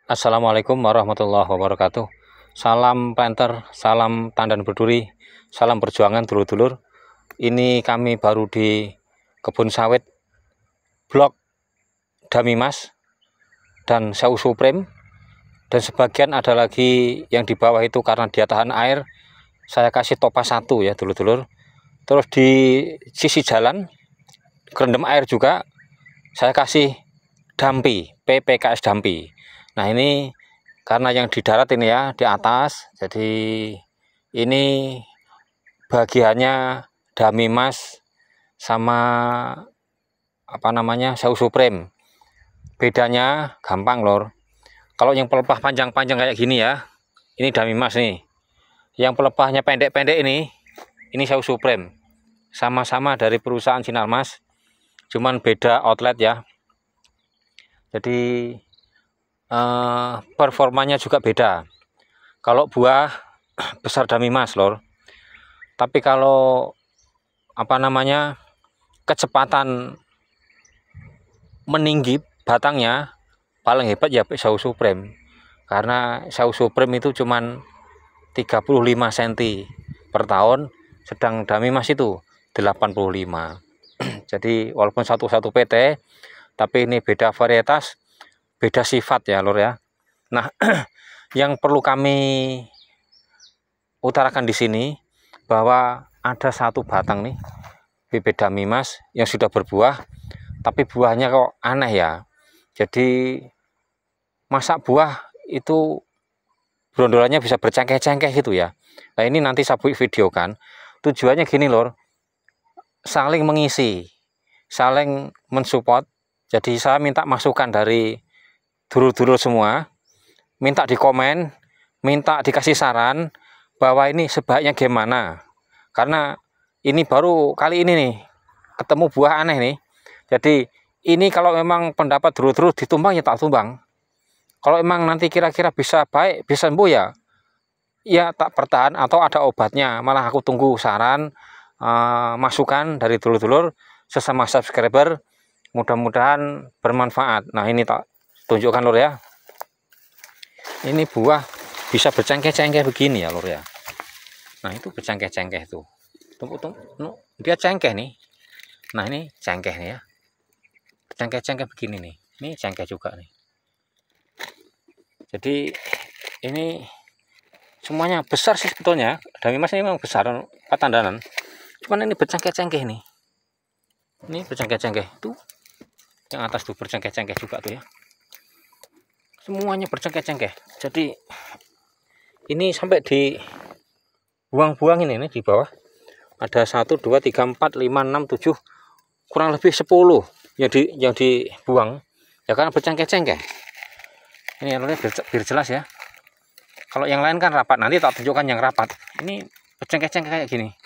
Assalamualaikum warahmatullahi wabarakatuh. Salam planter, salam tandan berduri, salam perjuangan dulur-dulur. Ini kami baru di kebun sawit blok Damimas dan Sau Supreme. Dan sebagian ada lagi yang di bawah itu karena dia tahan air. Saya kasih Topaz 1 ya dulur-dulur. Terus di sisi jalan kerendam air juga saya kasih Dampi, PPKS Dampi. Nah ini karena yang di darat ini ya di atas, jadi ini bagiannya Damimas sama Sau Supreme. Bedanya gampang lor. Kalau yang pelepah panjang-panjang kayak gini ya, ini Damimas nih. Yang pelepahnya pendek-pendek ini Sau Supreme. Sama-sama dari perusahaan Sinarmas, cuman beda outlet ya. Jadi performanya juga beda. Kalau buah besar Damimas lor, tapi kalau kecepatan meninggi batangnya paling hebat ya Sau Supreme, karena Sau Supreme itu cuman 35 cm per tahun, sedang Damimas itu 85. Jadi walaupun satu PT, tapi ini beda varietas, beda sifat ya lor ya. Nah, yang perlu kami utarakan di sini bahwa ada satu batang nih bibit Damimas yang sudah berbuah, tapi buahnya kok aneh ya. Jadi masak buah itu brondolannya bisa bercengkeh-cengkeh gitu ya. Nah ini nanti saya videokan. Tujuannya gini lor, saling mengisi, saling mensupport. Jadi saya minta masukan dari dulur-dulur semua, minta di komen, minta dikasih saran bahwa ini sebaiknya gimana. Karena ini baru kali ini nih ketemu buah aneh nih. Jadi ini kalau memang pendapat dulur-dulur ditumbang ya tak tumbang. Kalau memang nanti kira-kira bisa baik, bisa sembuh ya tak bertahan atau ada obatnya. Malah aku tunggu saran, masukan dari dulur-dulur sesama subscriber. Mudah-mudahan bermanfaat. Nah ini tak tunjukkan lor ya. Ini buah bisa bercengkeh-cengkeh begini ya lor ya. Nah itu bercengkeh-cengkeh tuh. Tunggu, dia cengkeh nih. Nah ini cengkeh nih ya. Bercengkeh-cengkeh begini nih. Ini cengkeh juga nih. Jadi ini semuanya besar sih sebetulnya. Damimas ini memang besar tandanan. Cuman ini bercengkeh-cengkeh nih. Ini bercengkeh-cengkeh tuh. Yang atas tuh bercengkeh-cengkeh juga tuh ya. Semuanya bercengkeh-cengkeh. Jadi ini sampai di buang-buang ini di bawah. Ada 1, 2, 3, 4, 5, 6, 7, kurang lebih 10 yang dibuang. Ya karena bercengkeh-cengkeh. Ini alurnya biar jelas ya. Kalau yang lain kan rapat, nanti tak tunjukkan yang rapat. Ini bercengkeh-cengkeh kayak gini.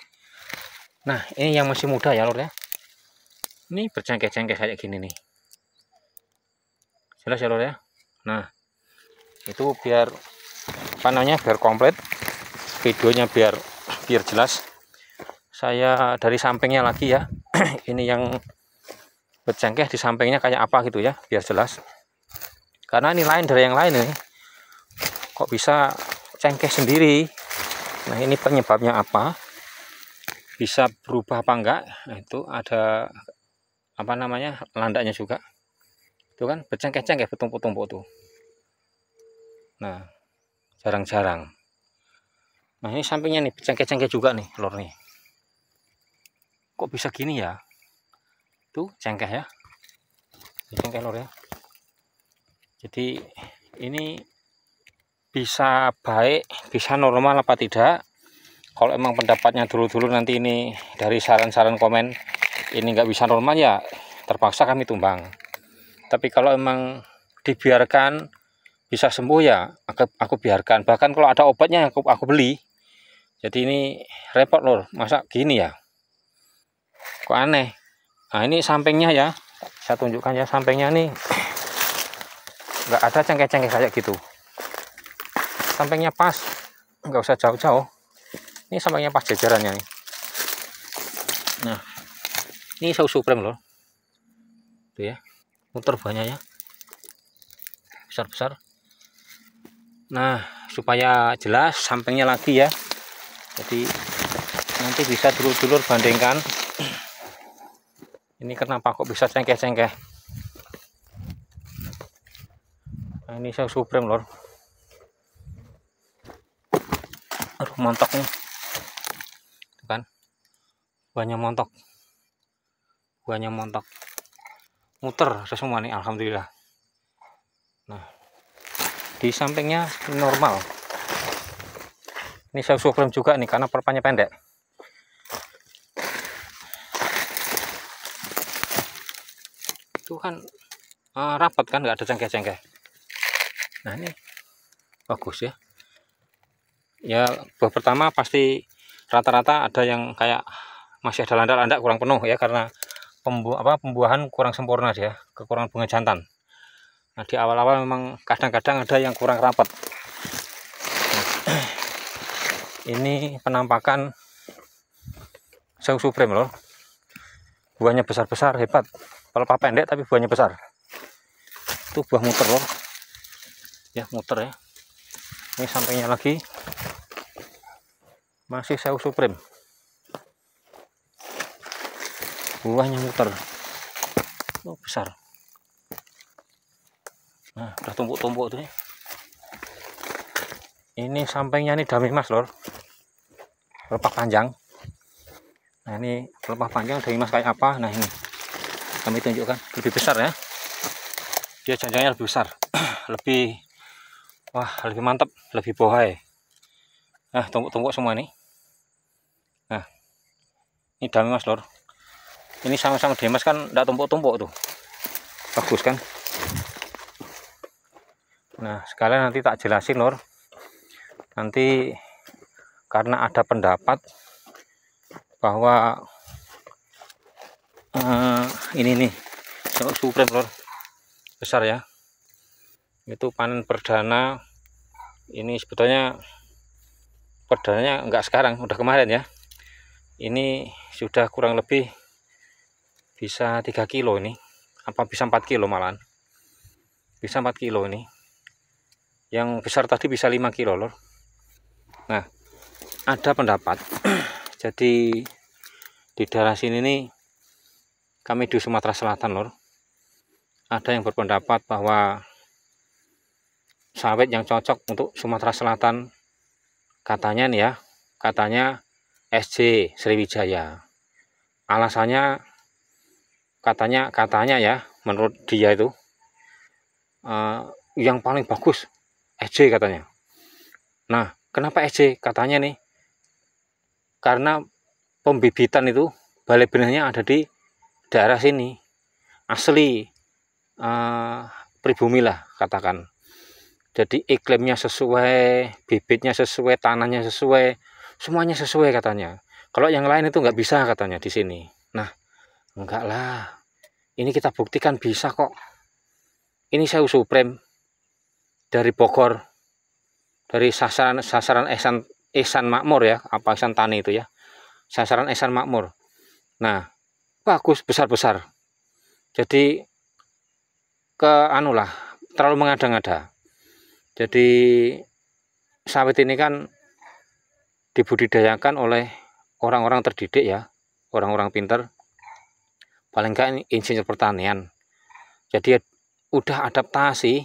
Nah, ini yang masih muda ya lur ya. Ini bercengkeh-cengkeh kayak gini nih. Jelas ya lur ya. Nah, itu biar biar komplit videonya, biar jelas. Saya dari sampingnya lagi ya. Ini yang bercengkeh di sampingnya kayak apa gitu ya, biar jelas. Karena ini lain dari yang lain nih. Kok bisa cengkeh sendiri? Nah, ini penyebabnya apa? Bisa berubah apa enggak? Nah, itu ada landaknya juga. Itu kan bercengkeh-cengkeh bertumpuk-tumpuk tuh. Nah, jarang-jarang. Nah, ini sampingnya nih bercengkeh-cengkeh juga nih lor nih. Kok bisa gini ya? Tuh cengkeh ya. Cengkeh lor ya. Jadi ini bisa baik, bisa normal apa tidak? Kalau emang pendapatnya dulu-dulu nanti ini dari saran-saran komen ini nggak bisa normal ya terpaksa kami tumbang. Tapi kalau emang dibiarkan bisa sembuh ya aku biarkan. Bahkan kalau ada obatnya aku beli. Jadi ini repot lor, masa gini ya? Kok aneh? Nah ini sampingnya ya, saya tunjukkan ya, sampingnya nih nggak ada cengkeh-cengkeh kayak gitu. Sampingnya pas, nggak usah jauh-jauh. Ini sampingnya pas jajarannya nih. Nah, ini Sau Supreme loh. Tuh ya, muter banyak ya. Besar-besar. Nah, supaya jelas sampingnya lagi ya. Jadi nanti bisa dulur-dulur bandingkan. Ini kenapa kok bisa cengkeh-cengkeh? Nah, ini Shao Supreme lor. Aduh, montok nih. Tuh kan. Buahnya montok. Buahnya montok. Muter semua nih, alhamdulillah. Nah, di sampingnya normal. Ini Shao Supreme juga nih karena perpannya pendek. Itu kan rapat kan, nggak ada cengkeh-cengkeh. Nah, ini bagus ya. Ya, buah pertama pasti rata-rata ada yang kayak masih ada landak-landak kurang penuh ya, karena pembuahan kurang sempurna dia, kekurangan bunga jantan. Nah, di awal-awal memang kadang-kadang ada yang kurang rapat. Nah, ini penampakan Shao Supreme loh. Buahnya besar-besar, hebat. Pelepah pendek tapi buahnya besar. Itu buah muter loh. Ya, muter ya. Ini sampingnya lagi. Masih Shao Supreme. Buahnya muter. Oh, besar. Nah, udah tumpuk-tumpuk tuh. Ini sampingnya ini Dami Mas lor. Pelepah panjang. Nah, ini pelepah panjang Dami Mas kayak apa? Nah, ini kami tunjukkan lebih besar ya. Dia janjangnya lebih besar. Lebih lebih mantap, lebih bohai. Nah, tumpuk-tumpuk semua nih. Nah, ini Dami Mas lor. Ini sama-sama Demas kan enggak tumpuk-tumpuk tuh. Bagus kan? Nah, sekalian nanti tak jelasin lor. Nanti karena ada pendapat bahwa ini nih Shao Supreme lor, besar ya. Itu panen perdana. Ini sebetulnya perdananya enggak sekarang, udah kemarin ya. Ini sudah kurang lebih bisa 3 kilo ini. Apa bisa 4 kilo malahan. Bisa 4 kilo ini. Yang besar tadi bisa 5 kilo lor. Nah, ada pendapat. Jadi di daerah sini nih, kami di Sumatera Selatan lor, ada yang berpendapat bahwa sawit yang cocok untuk Sumatera Selatan katanya nih ya, katanya SJ Sriwijaya. Alasannya katanya ya, menurut dia itu yang paling bagus SJ katanya. Nah, kenapa SJ katanya nih? Karena pembibitan itu balai benihnya ada di daerah sini, asli pribumi lah katakan. Jadi iklimnya sesuai, bibitnya sesuai, tanahnya sesuai, semuanya sesuai katanya. Kalau yang lain itu nggak bisa katanya di sini. Nah, enggak lah. Ini kita buktikan bisa kok. Ini Shao Supreme dari Bogor, dari sasaran Ihsan Makmur ya, apa Ihsan Tani itu ya, sasaran Ihsan Makmur. Nah, bagus, besar-besar. Jadi terlalu mengada-ngada. Jadi sawit ini kan dibudidayakan oleh orang-orang terdidik ya, orang-orang pintar, paling enggak insinyur pertanian. Jadi udah adaptasi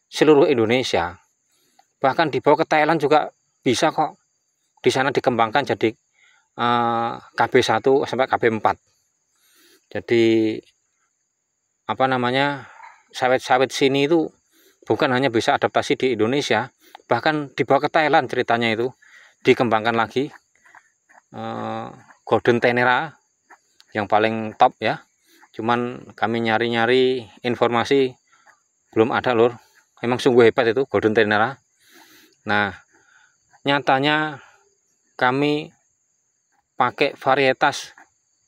seluruh Indonesia, bahkan dibawa ke Thailand juga bisa kok. Di sana dikembangkan jadi KB1 sampai KB4. Jadi sawit-sawit sini itu bukan hanya bisa adaptasi di Indonesia, bahkan dibawa ke Thailand ceritanya itu, dikembangkan lagi. Golden Tenera yang paling top ya. Cuman kami nyari-nyari informasi belum ada lur. Memang sungguh hebat itu Golden Tenera. Nah, nyatanya kami pakai varietas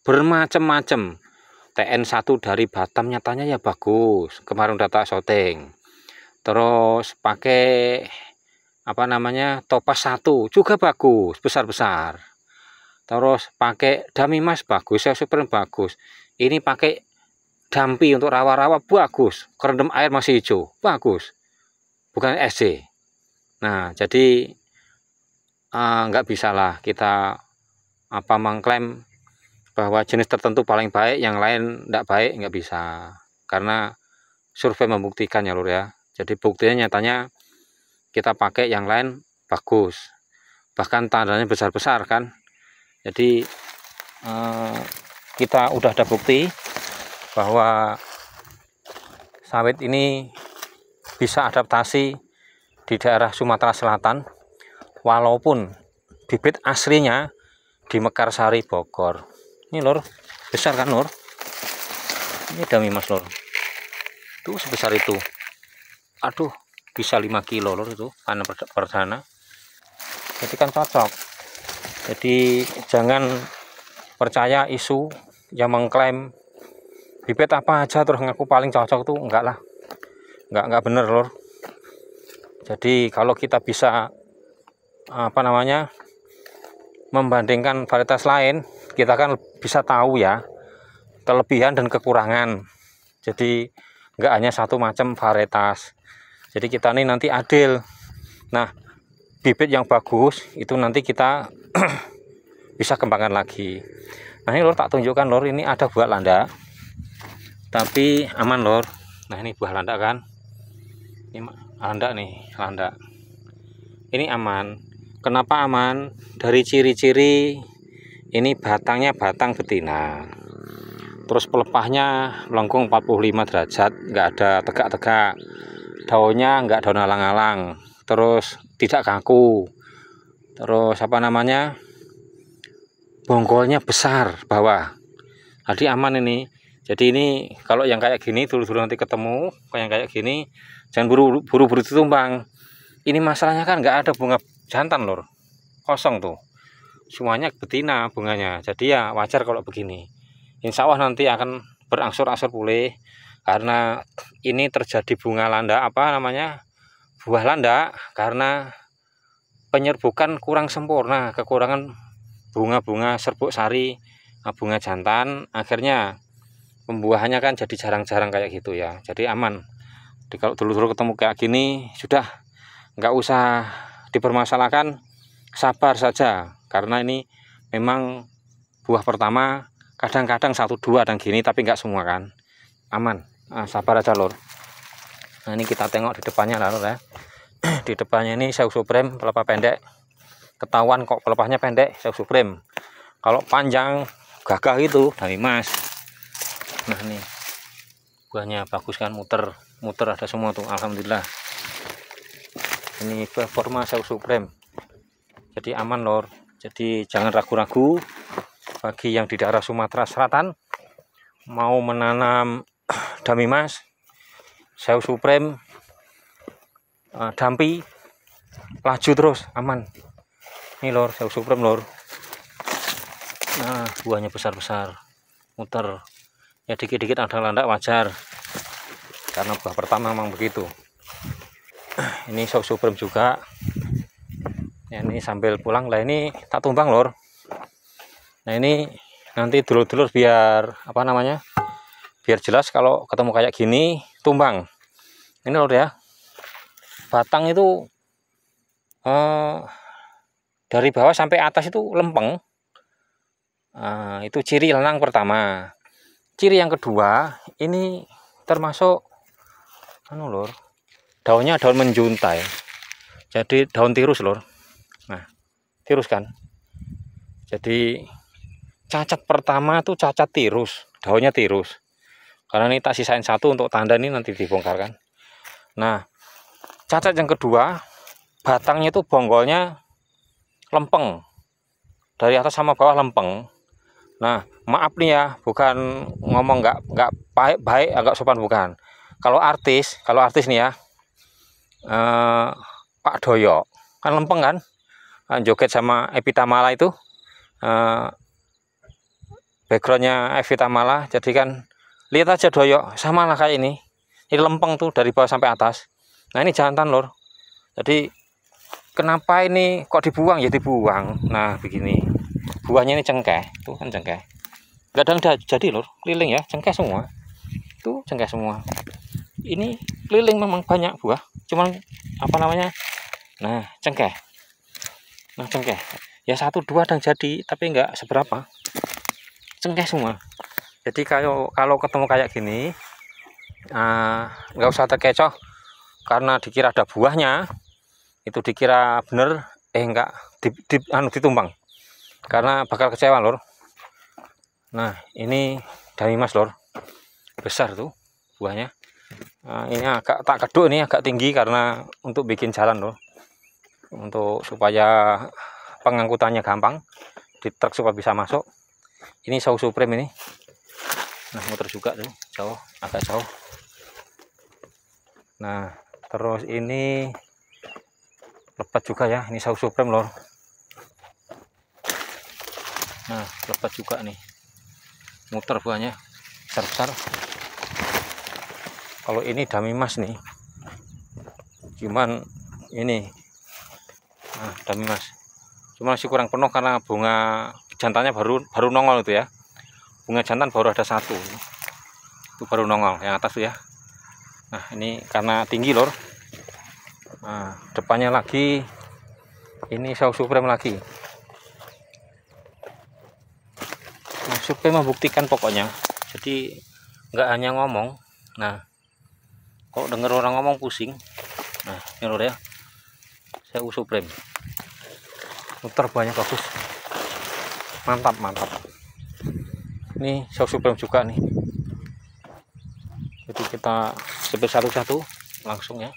bermacam-macam. TN1 dari Batam nyatanya ya bagus. Kemarin data shooting. Terus pakai Topaz 1 juga bagus, besar-besar. Terus pakai Dami Mas bagus, Shao Supreme bagus. Ini pakai Dampi untuk rawa-rawa bagus. Kerendam air masih hijau, bagus. Bukan SC. Nah, jadi nggak bisa lah kita mengklaim bahwa jenis tertentu paling baik, yang lain nggak baik, nggak bisa. Karena survei membuktikan ya lur ya. Jadi buktinya nyatanya kita pakai yang lain bagus, bahkan tandanya besar-besar kan. Jadi kita udah ada bukti bahwa sawit ini bisa adaptasi di daerah Sumatera Selatan, walaupun bibit aslinya di Mekarsari, Bogor. Ini lur, besar kan lur? Ini Dami Mas lur. Tuh sebesar itu. Aduh, bisa 5 kilo lur itu panen perdana. Jadi kan cocok. Jadi jangan percaya isu yang mengklaim bibit apa aja terus ngaku paling cocok tuh, enggak lah. Enggak bener lur. Jadi kalau kita bisa membandingkan varietas lain, kita kan bisa tahu ya kelebihan dan kekurangan. Jadi enggak hanya satu macam varietas. Jadi kita ini nanti adil. Nah, bibit yang bagus itu nanti kita bisa kembangkan lagi. Nah, ini lor tak tunjukkan lor, ini ada buah landak. Tapi aman lor. Nah, ini buah landak kan. Ini landak nih, landak. Ini aman. Kenapa aman? Dari ciri-ciri ini batangnya batang betina. Terus pelepahnya melengkung 45 derajat, nggak ada tegak-tegak. Daunnya nggak daun alang-alang. Terus tidak kaku. Terus bonggolnya besar bawah. Jadi aman ini. Jadi ini kalau yang kayak gini dulu nanti ketemu yang kayak gini, jangan buru-buru ditumbang. Ini masalahnya kan nggak ada bunga jantan lor, kosong tuh, semuanya betina bunganya. Jadi ya wajar kalau begini. Insya Allah nanti akan berangsur-angsur pulih, karena ini terjadi bunga landak buah landak karena penyerbukan kurang sempurna, kekurangan bunga-bunga serbuk sari, bunga jantan, akhirnya pembuahannya kan jadi jarang-jarang kayak gitu ya. Jadi aman. Jadi kalau dulu ketemu kayak gini sudah nggak usah dipermasalahkan, sabar saja, karena ini memang buah pertama, kadang-kadang 1-2 dan gini, tapi nggak semua kan. Aman. Sabar aja lor. Nah, ini kita tengok di depannya lah lor ya. Di depannya ini Seu Supreme pelepah pendek. Ketahuan kok pelepahnya pendek Seu Supreme. Kalau panjang gagah itu Dami Mas. Nah, nih buahnya bagus kan, muter ada semua tuh, alhamdulillah. Ini performa Seu Supreme. Jadi aman lor. Jadi jangan ragu-ragu bagi yang di daerah Sumatera Selatan mau menanam Dami Mas, Seu Supreme, Dampi, laju terus, aman. Ini lor, Seu Supreme lor. Nah, buahnya besar-besar, muter. Ya dikit-dikit ada landak wajar, karena buah pertama memang begitu. Ini Seu Supreme juga. Ya, ini sambil pulang lah, ini tak tumbang lor. Nah, ini nanti dulur-dulur biar biar jelas kalau ketemu kayak gini tumbang. Ini lor ya, batang itu dari bawah sampai atas itu lempeng. Itu ciri lanang pertama. Ciri yang kedua, ini termasuk lor, daunnya daun menjuntai. Jadi daun tirus lor. Nah, tirus kan. Jadi cacat pertama tuh cacat tirus, daunnya tirus. Karena ini tak sisain satu untuk tanda, ini nanti dibongkar kan. Nah, cacat yang kedua, batangnya itu bonggolnya lempeng. Dari atas sama bawah lempeng. Nah, maaf nih ya, bukan ngomong nggak baik agak sopan, bukan. Kalau artis nih ya, Pak Doyo kan lempeng kan, joget sama Evita Mala itu, backgroundnya Evita Mala. Jadi kan lihat aja Doyo sama lah kayak ini lempeng tuh dari bawah sampai atas. Nah, ini jantan lor. Jadi kenapa ini kok dibuang? Ya dibuang. Nah, begini, buahnya ini cengkeh, tuh kan cengkeh, kadang jadi lor, keliling ya, cengkeh semua, tuh cengkeh semua. Ini keliling memang banyak buah, cuman Nah, cengkeh. Nah, cengkeh. Ya 1-2 dan jadi, tapi enggak seberapa. Cengkeh semua. Jadi kalau ketemu kayak gini, nggak usah terkecoh karena dikira ada buahnya, itu dikira bener, enggak ditumbang. Karena bakal kecewa, Lor. Nah, ini Damimas, Lor. Besar tuh buahnya. Ini agak tak keduk, ini agak tinggi karena untuk bikin jalan, Lor. Untuk supaya pengangkutannya gampang di truk supaya bisa masuk. Ini Saus Supreme ini. Nah, muter juga tuh, jauh, agak jauh. Nah, terus ini lebat juga ya, ini Saus Supreme, Lor. Nah, lebat juga nih, muter buahnya besar-besar. Kalau ini Damimas nih, cuman ini, nah, Damimas cuma masih kurang penuh karena bunga jantannya baru nongol itu ya. Bunga jantan baru ada 1, itu baru nongol yang atas tuh ya. Nah, ini karena tinggi, Lor. Nah, depannya lagi ini Saus Supreme lagi. Nah, Supreme membuktikan pokoknya. Jadi nggak hanya ngomong. Nah, kalau denger orang ngomong pusing. Nah, ini, Lor ya, Saus Supreme. Muter banyak, bagus. Mantap. Ini Saus Supreme juga nih. Jadi kita sebut satu-satu langsung ya.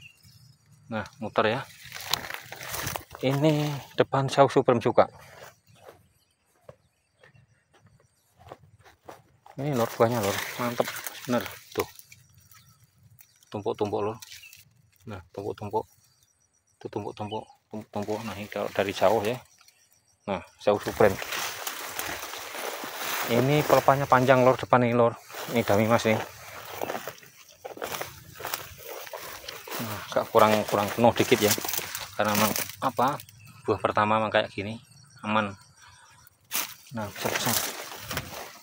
Nah, muter ya. Ini depan Saus Supreme juga. Ini, Lor, buahnya, Lor. Mantap bener tuh. Tumpuk-tumpuk, Lor. Nah, tumpuk-tumpuk. Itu tumpuk-tumpuk. Nah, ini dari jauh ya. Nah, Saus Supreme. Ini pelepahnya panjang, Lor, depan ini, Lor. Ini Damimas nih. Nah, agak kurang penuh dikit ya. Karena memang buah pertama memang kayak gini, aman. Nah, besar.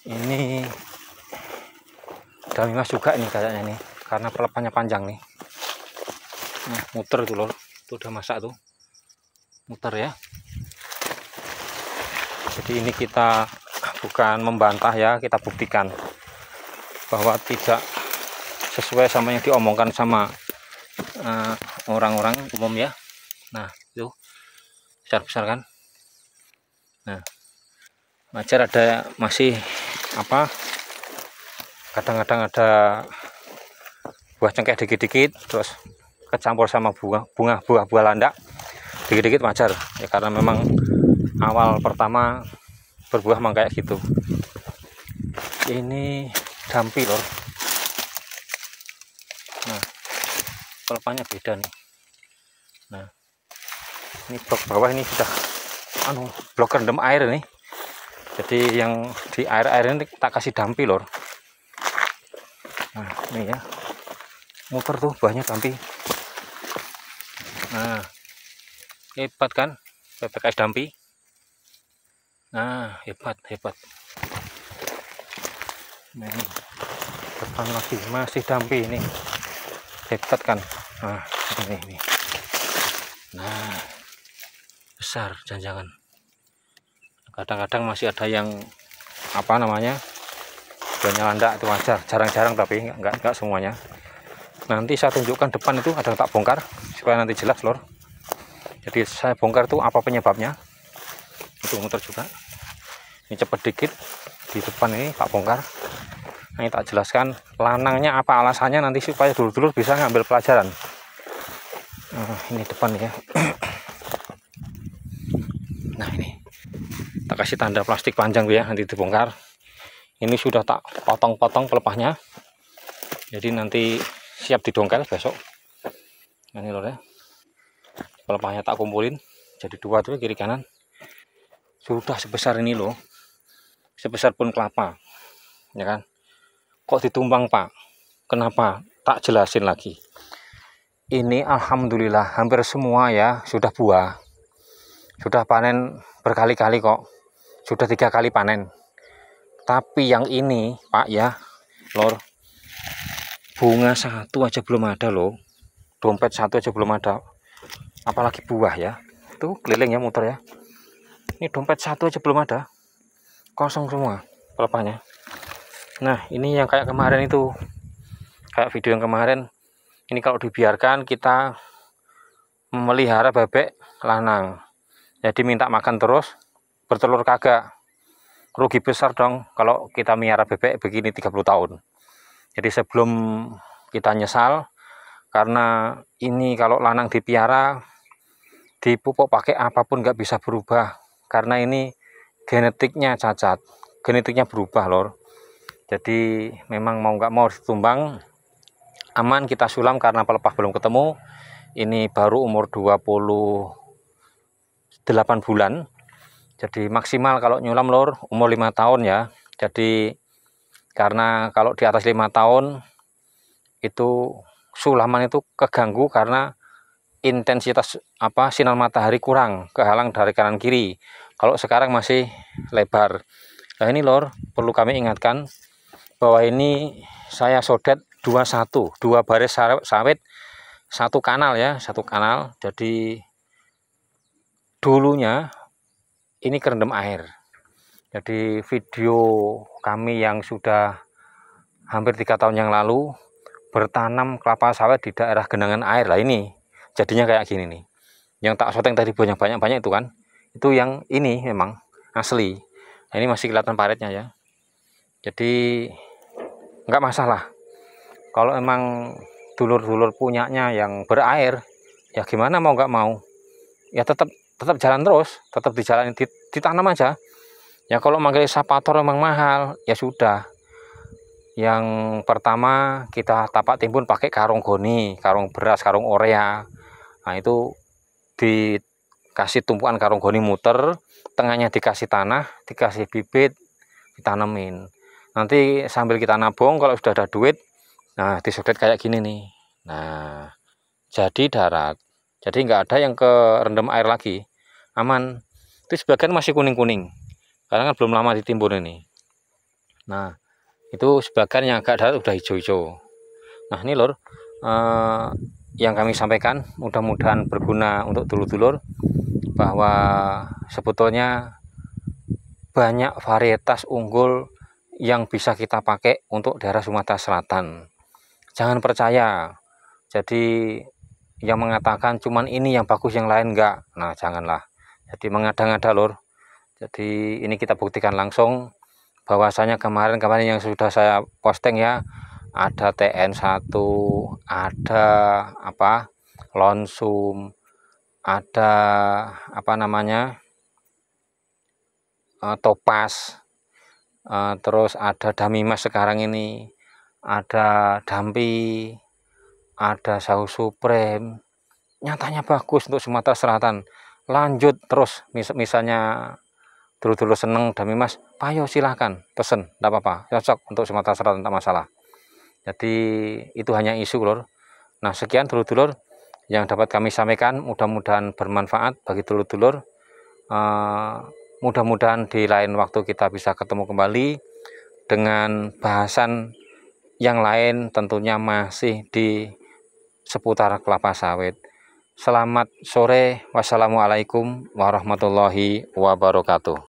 Ini Damimas juga nih kayaknya nih, karena pelepahnya panjang nih. Nah, muter tuh, Lor. Itu udah masak tuh. Muter ya. Jadi ini kita bukan membantah ya, kita buktikan bahwa tidak sesuai sama yang diomongkan sama orang-orang umum ya. Nah, itu besar kan. Nah, wajar ada masih kadang-kadang ada buah cengkeh dikit-dikit, terus kecampur sama buah landak dikit-dikit, wajar ya, karena memang awal pertama berbuah memang kayak gitu. Ini dampi, Lor. Nah, pelepahnya beda nih. Nah, ini blok bawah ini sudah blok rendam air nih. Jadi yang di air ini tak kasih dampi, Lor. Nah, ini ya, muter tuh buahnya dampi. Nah, hebat kan PPKS dampi. Nah, hebat. Nah, ini depan lagi masih dampi ini, hebat kan. Nah, ini. Nah, besar jangan. Kadang-kadang masih ada yang buahnya landak, itu wajar, jarang-jarang, tapi enggak semuanya. Nanti saya tunjukkan depan itu ada yang tak bongkar supaya nanti jelas, Lor. Jadi saya bongkar tuh apa penyebabnya. Itu muter juga. Ini cepet dikit di depan ini tak bongkar. Nah, ini tak jelaskan lanangnya apa alasannya, nanti supaya dulur-dulur bisa ngambil pelajaran. Nah, ini depan ya. Nah, ini tak kasih tanda plastik panjang ya, nanti dibongkar. Ini sudah tak potong-potong pelepahnya, jadi nanti siap didongkel besok. Nah, ini, Lor ya, pelepahnya tak kumpulin jadi 2 tuh, kiri kanan. Sudah sebesar ini loh, sebesar pun kelapa ya kan. Kok ditumbang, Pak? Kenapa? Tak jelasin lagi. Ini alhamdulillah hampir semua ya sudah buah, sudah panen berkali-kali kok, sudah 3 kali panen. Tapi yang ini, Pak ya, Lor, bunga 1 aja belum ada loh, dompet 1 aja belum ada. apalagi buah ya. Tuh keliling ya, muter ya. Ini dompet satu aja belum ada, kosong semua pelepahnya. Nah ini yang kayak kemarin itu, kayak video yang kemarin, ini kalau dibiarkan kita memelihara bebek lanang, jadi minta makan terus, bertelur kagak, rugi besar dong kalau kita miara bebek begini 30 tahun. Jadi sebelum kita nyesal, karena ini kalau lanang dipiara, dipupuk pakai apapun nggak bisa berubah, karena ini genetiknya cacat, genetiknya berubah lor. Jadi memang mau nggak mau ditumbang, aman kita sulam karena pelepah belum ketemu. Ini baru umur 28 bulan, jadi maksimal kalau nyulam lor umur 5 tahun ya. Jadi karena kalau di atas 5 tahun itu sulaman itu keganggu karena intensitas sinar matahari kurang, kehalang dari kanan kiri. Kalau sekarang masih lebar. Nah ini lor, perlu kami ingatkan bahwa ini saya sodet 2 baris sawit, satu kanal ya, satu kanal. Jadi dulunya ini kerendam air. Jadi video kami yang sudah hampir 3 tahun yang lalu bertanam kelapa sawit di daerah genangan air lah, ini jadinya kayak gini nih. Yang tak syuting tadi banyak itu kan, itu yang ini memang asli. Nah, ini masih kelihatan paretnya ya. Jadi nggak masalah kalau emang dulur-dulur punyanya yang berair, ya gimana mau nggak mau, ya tetap jalan terus, tetap dijalani, ditanam aja. Ya kalau manggil eskapator memang mahal, ya sudah. Yang pertama kita tapak timbun pakai karung goni, karung beras, karung orea. Nah itu dikasih tumpukan karung goni muter, tengahnya dikasih tanah, dikasih bibit, ditanemin. Nanti sambil kita nabung, kalau sudah ada duit, nah disodet kayak gini nih. Nah jadi darat, jadi nggak ada yang ke rendam air lagi, aman. Itu sebagian masih kuning-kuning, karena kan belum lama ditimbun ini. Nah itu sebagian yang agak darat udah hijau-hijau. Nah ini lor, yang kami sampaikan mudah-mudahan berguna untuk dulur-dulur, bahwa sebetulnya banyak varietas unggul yang bisa kita pakai untuk daerah Sumatera Selatan. Jangan percaya jadi yang mengatakan cuman ini yang bagus yang lain enggak, nah janganlah. Jadi mengada-ngada lor. Jadi ini kita buktikan langsung bahwasanya kemarin yang sudah saya posting ya, ada TN1, ada lonsum, ada topas, terus ada damimas sekarang ini, ada dampi, ada saus supreme. Nyatanya bagus untuk Sumatera Selatan. Lanjut terus, misalnya dulu seneng damimas, payo silahkan pesen, tidak apa-apa, cocok untuk Sumatera Selatan, tak masalah. Jadi itu hanya isu lor. Nah sekian dulur-dulur yang dapat kami sampaikan, mudah-mudahan bermanfaat bagi dulur-dulur. Mudah-mudahan di lain waktu kita bisa ketemu kembali dengan bahasan yang lain, tentunya masih di seputar kelapa sawit. Selamat sore, wassalamualaikum warahmatullahi wabarakatuh.